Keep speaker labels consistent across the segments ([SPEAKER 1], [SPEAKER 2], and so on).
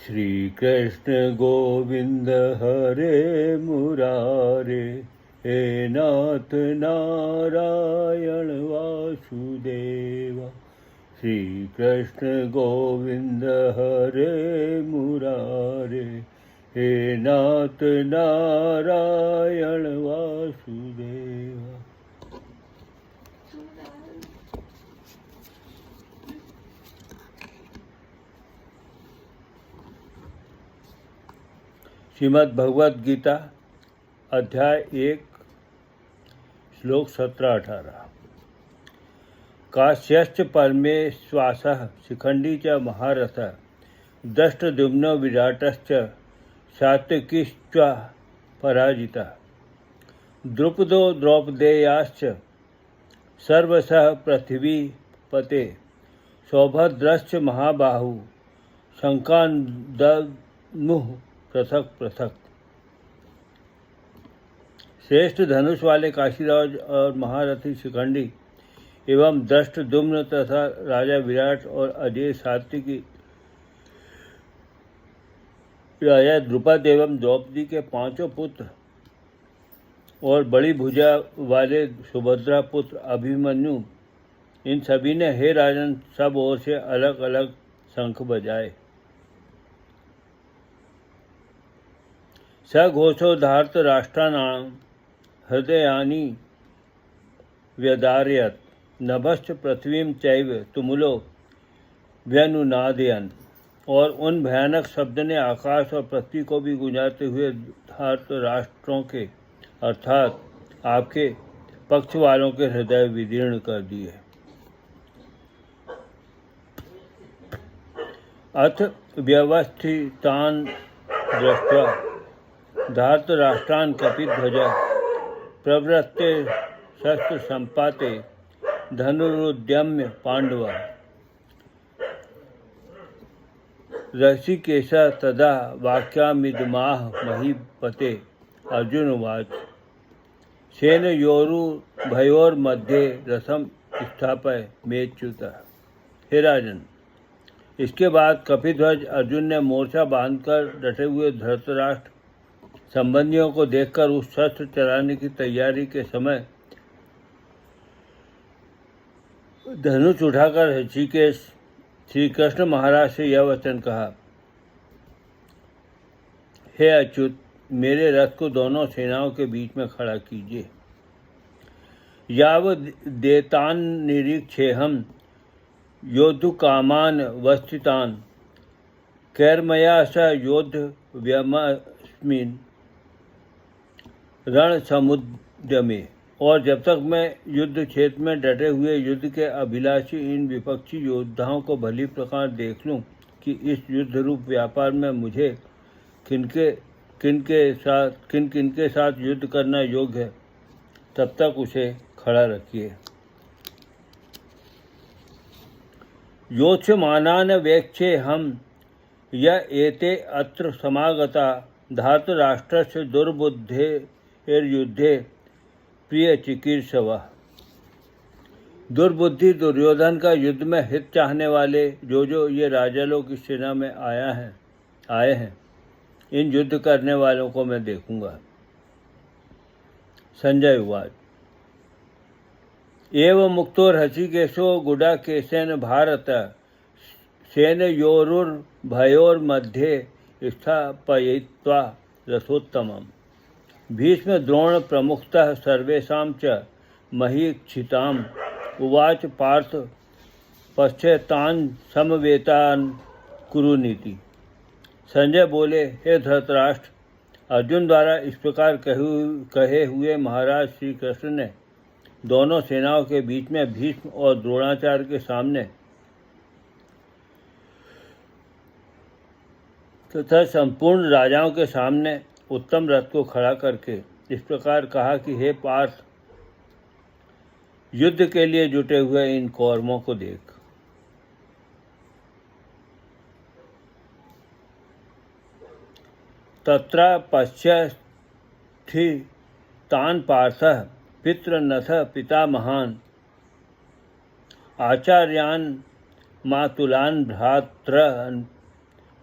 [SPEAKER 1] श्री कृष्ण गोविंद हरे मुरारे, हे नाथ नारायण वासुदेवा। श्री कृष्ण गोविंद हरे मुरारे, हे नाथ नारायण वासुदेवा। श्रीमद् भगवद गीता अध्याय 1 श्लोक 17-18। काश्यश्च परमेश्वासः शिखंडी च महारथः दष्टद्युम्नो विराटश्च सात्विकीश्च पराजितः द्रुपदो द्रौपदेयाश्च सर्वशः पृथिवीपते सौभद्रश्च महाबाहु शंकान्दमुः पृथक पृथक। श्रेष्ठ धनुष वाले काशीराज और महारथी शिखंडी एवं दष्टद्युम्न तथा राजा विराट और अजय सात्विकी राजा द्रुपद एवं द्रौपदी के 5 पुत्र और बड़ी भुजा वाले सुभद्रा पुत्र अभिमन्यु, इन सभी ने हे राजन सब ओर से अलग अलग शंख बजाए। सघोषो धार्तराष्ट्राणां हृदयानि व्यदारयत् नभश्च पृथ्वीं चैव तुमुलो व्यनुनादयन्। और उन भयानक शब्द ने आकाश और पृथ्वी को भी गुंजाते हुए धार्तराष्ट्रों के अर्थात आपके पक्ष वालों के हृदय विदीर्ण कर दिए। अथ व्यवस्थितान् दृष्ट्वा धार्तराष्ट्रान् कपिध्वज प्रवृत्ते शस्त्र संपाते धनुरुद्यम्य पांडव ऋषिकेश तदा वाक्यामिदमाह महीपते। अर्जुन उवाच सेनयोरुभयोर्मध्ये रथम स्थापय मेच्युत। हे राजन, इसके बाद कपिध्वज अर्जुन ने मोर्चा बांधकर डटे हुए धृतराष्ट्र संबंधियों को देखकर उस शस्त्र चलाने की तैयारी के समय धनुष उठाकर ऋषिकेश श्री कृष्ण महाराज से यह वचन कहा, हे अच्युत, मेरे रथ को दोनों सेनाओं के बीच में खड़ा कीजिए। यावदेतान् निरीक्षेऽहं योद्धुकामान् वस्थितान् कैर्मया स योद्धव्यमस्मिन् रण समुद्र में। और जब तक मैं युद्ध क्षेत्र में डटे हुए युद्ध के अभिलाषी इन विपक्षी योद्धाओं को भली प्रकार देख लूं कि इस युद्ध रूप व्यापार में मुझे किन के साथ युद्ध करना योग्य है, तब तक उसे खड़ा रखिए। योत्स्यमानान् वेक्षे हम य एते अत्र समागता धार्तराष्ट्रस्य दुर्बुद्धेर्युद्धे प्रिय चिकीर्षवः। दुर्बुद्धि दुर्योधन का युद्ध में हित चाहने वाले जो ये राजा लोग इस सेना में आए हैं, इन युद्ध करने वालों को मैं देखूंगा। संजय उवाच एवं मुक्तो ऋषिकेशो गुडाकेशेन भारत सेनयोरुभयोर्मध्ये स्थापयित्वा रथोत्तमम्। भीष्म द्रोण प्रमुखतः सर्वेषां च महीक्षिताम् उवाच पार्थ पश्यतान् समवेतान् कुरुनीति। संजय बोले, हे धृतराष्ट्र, अर्जुन द्वारा इस प्रकार कहे हुए महाराज श्री कृष्ण ने दोनों सेनाओं के बीच में भीष्म और द्रोणाचार्य के सामने तथा संपूर्ण राजाओं के सामने उत्तम रथ को खड़ा करके इस प्रकार कहा कि हे पार्थ, युद्ध के लिए जुटे हुए इन कौरवों को देख। तत्र पश्यथितान् पार्थः पितृनथ पितामहान् आचार्यान् मातुलान् भ्रातॄन्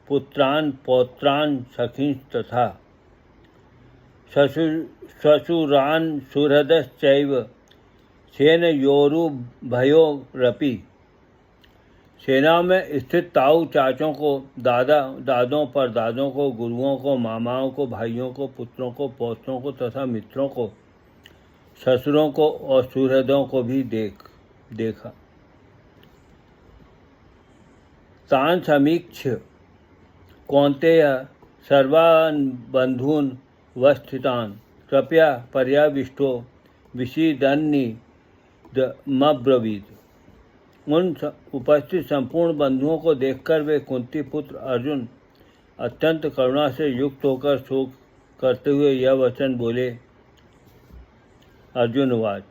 [SPEAKER 1] पुत्रान् पौत्रान् सखींश्च तथा श्वशुरान् सुहृदश्चैव सेनयोरुभयोरपि। सेनाओं में स्थित ताऊ चाचों को, दादों परदादों को, गुरुओं को, मामाओं को, भाइयों को, पुत्रों को, पौत्रों को तथा मित्रों को, ससुरों को और सुहृदों को भी देखा। तान समीक्ष्य कौन्तेय सर्वान् बन्धून् वस्थितान् कृपया पर्याविष्टो विषीदन्निदमब्रवीत्। उन उपस्थित संपूर्ण बंधुओं को देखकर वे कुंती पुत्र अर्जुन अत्यंत करुणा से युक्त होकर शोक करते हुए यह वचन बोले। अर्जुन उवाच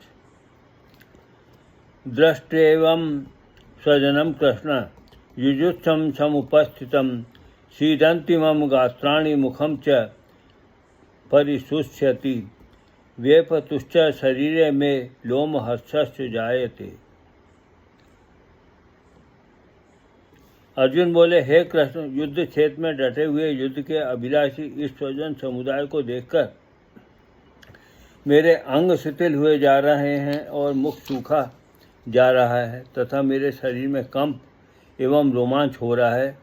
[SPEAKER 1] दृष्ट्वेवं स्वजनं कृष्ण युयुत्सं समुपस्थितं सीदन्ति मम गात्राणि मुखं च परिशुष्यति वेपतुश्च शरीरे मे लोमहर्षश्च जायते। अर्जुन बोले, हे कृष्ण, युद्ध क्षेत्र में डटे हुए युद्ध के अभिलाषी इस स्वजन समुदाय को देखकर मेरे अंग शिथिल हुए जा रहे हैं और मुख सूखा जा रहा है तथा मेरे शरीर में कंप एवं रोमांच हो रहा है।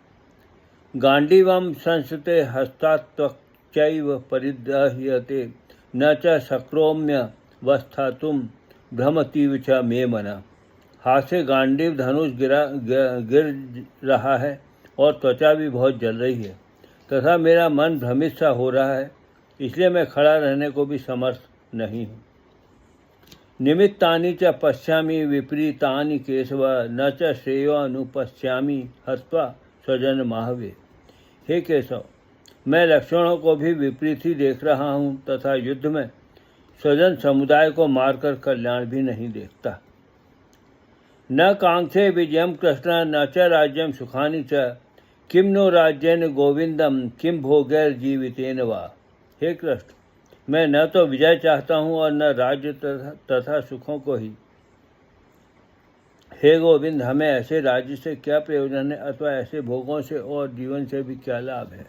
[SPEAKER 1] गांडीवं संस्ते हस्तात्वक्चैव परिदह्यते न च शक्रोम्य वस्थातुम भ्रमतीव च मे मनः। हाथ से गांडीव धनुष गिर रहा है और त्वचा भी बहुत जल रही है तथा मेरा मन भ्रमित सा हो रहा है, इसलिए मैं खड़ा रहने को भी समर्थ नहीं हूँ। निमित्तानि च पश्यामि विपरीतानि केशव न च श्रेयो अनुपश्यामि हत्वा स्वजन माहवे। हे केशव, मैं लक्षणों को भी विपरीत ही देख रहा हूँ तथा युद्ध में स्वजन समुदाय को मारकर कल्याण भी नहीं देखता। न कांक्षे विजयम कृष्ण न च राज्यम सुखानि च किम नो राज्येन गोविंदम किम भोगैर्जीवितेन वा। हे कृष्ण, मैं न तो विजय चाहता हूँ और न राज्य तथा सुखों को ही। हे गोविंद, हमें ऐसे राज्य से क्या प्रयोजन है अथवा ऐसे भोगों से और जीवन से भी क्या लाभ है।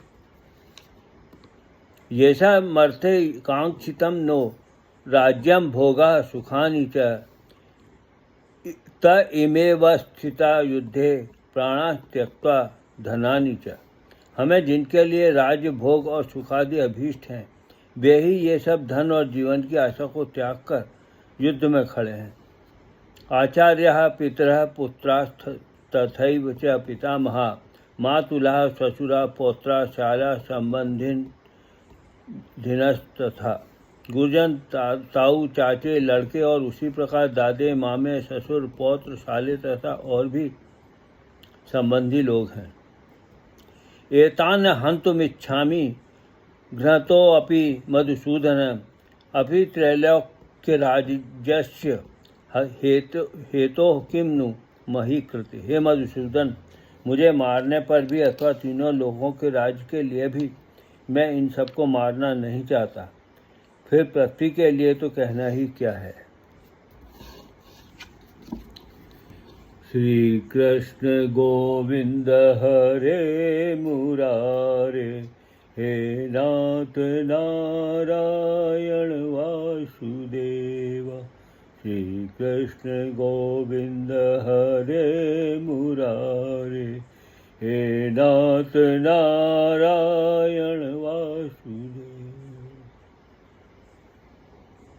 [SPEAKER 1] येषा मर्थे कांक्षितम नो राज्यम भोगा सुखानि च त इमेव स्थिता युद्धे प्राणा त्यक्त्वा धनानि च। हमें जिनके लिए राज्य भोग और सुखादि अभीष्ट हैं वे ही ये सब धन और जीवन की आशा को त्याग कर युद्ध में खड़े हैं। आचार्यः पितरः पुत्राश्च तथैव च पितामहा मातुलः श्वशुरः पौत्राः शाला संबंधिनस्तथा। गुरुजन, ताऊ, चाचे, लड़के और उसी प्रकार दादे, मामे, ससुर, पौत्र, साले तथा और भी संबंधी लोग हैं। एतान हन्तुमिच्छामि घ्नतोऽपि मधुसूदन अपि त्रैलोक्यराज्यस्य हेतोः किं नु मही कृते। हे मधुसूदन, मुझे मारने पर भी अथवा तीनों लोगों के राज्य के लिए भी मैं इन सबको मारना नहीं चाहता, फिर पृथ्वी के लिए तो कहना ही क्या है। श्री कृष्ण गोविंद हरे मुरारे, हे नाथ नारायण वासुदेव। श्री कृष्ण गोविंद हरे मुरारे, हे नाथ नारायण